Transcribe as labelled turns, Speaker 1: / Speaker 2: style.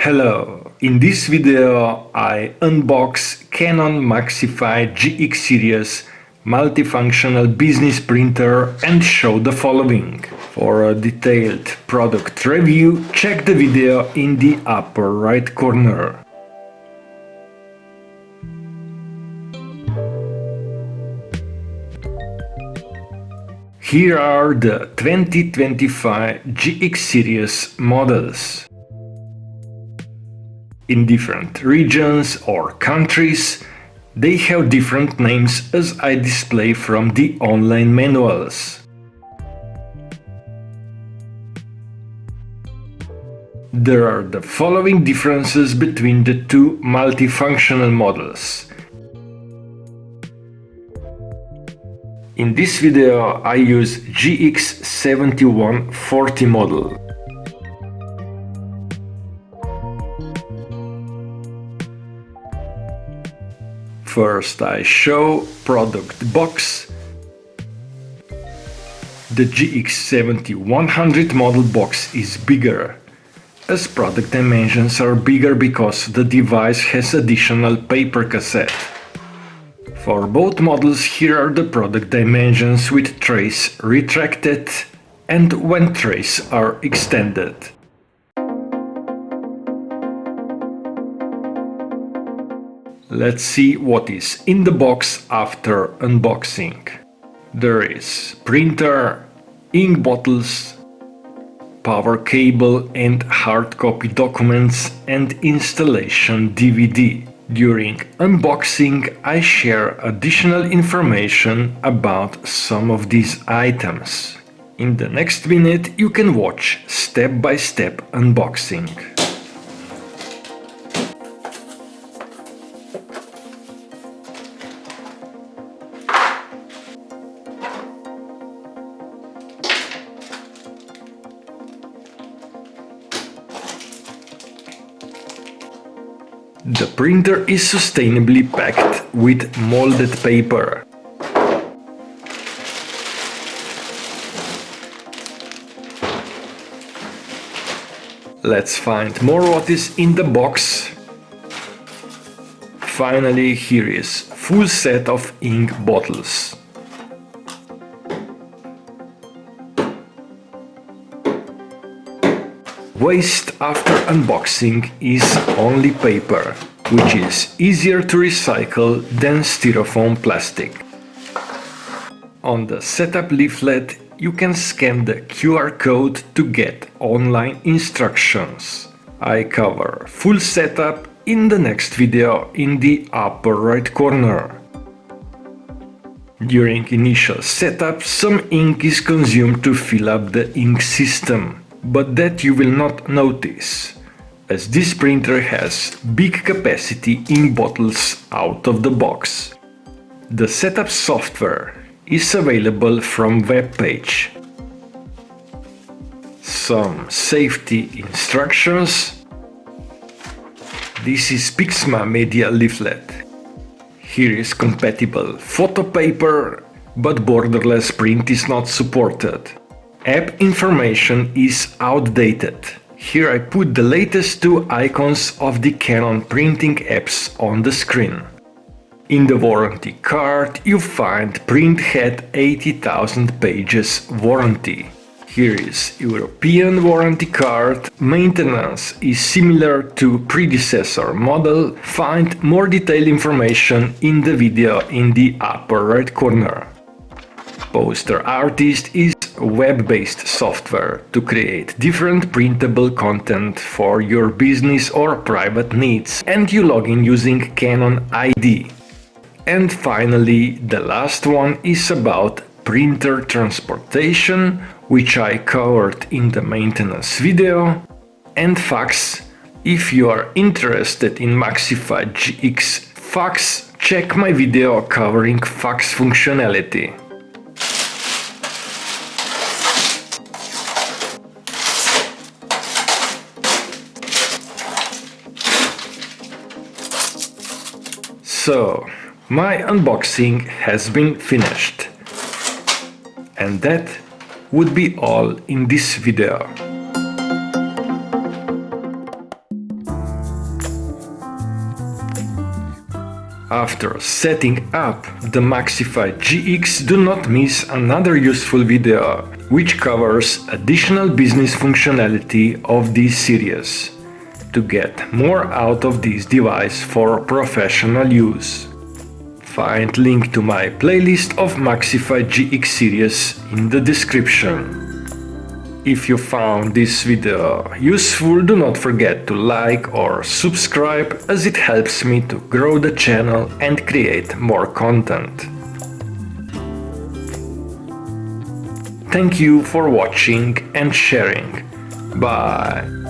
Speaker 1: Hello, in this video I unbox Canon MAXIFY GX series multifunctional business printer and show the following. For a detailed product review, check the video in the upper right corner. Here are the 2025 GX series models. In different regions or countries, they have different names as I display from the online manuals. There are the following differences between the two multifunctional models. In this video I use GX7140 model. First I show product box. The GX7100 model box is bigger, as product dimensions are bigger because the device has additional paper cassette. For both models, here are the product dimensions with trays retracted and when trays are extended. Let's see what is in the box after unboxing. There is printer, ink bottles, power cable and hard copy documents and installation DVD. During unboxing, I share additional information about some of these items. In the next minute, you can watch step-by-step unboxing. The printer is sustainably packed with molded paper. Let's find more what is in the box. Finally, here is full set of ink bottles. Waste after unboxing is only paper, which is easier to recycle than styrofoam plastic. On the setup leaflet, you can scan the QR code to get online instructions. I cover full setup in the next video in the upper right corner. During initial setup, some ink is consumed to fill up the ink system. But that you will not notice, as this printer has big capacity ink bottles out of the box. The setup software is available from web page. Some safety instructions. This is Pixma Media leaflet. Here is compatible photo paper, but borderless print is not supported. App information is outdated. Here I put the latest two icons of the Canon printing apps on the screen. In the warranty card you find printhead 80,000 pages warranty. Here is European warranty card. Maintenance is similar to predecessor model. Find more detailed information in the video in the upper right corner. Poster Artist is web-based software to create different printable content for your business or private needs, and you log in using Canon ID. And finally, the last one is about printer transportation, which I covered in the maintenance video, and fax. If you are interested in MAXIFY GX fax, check my video covering fax functionality. So, my unboxing has been finished. And that would be all in this video. After setting up the MAXIFY GX, do not miss another useful video, which covers additional business functionality of this series, to get more out of this device for professional use. Find link to my playlist of MAXIFY GX series in the description. If you found this video useful, do not forget to like or subscribe, as it helps me to grow the channel and create more content. Thank you for watching and sharing. Bye!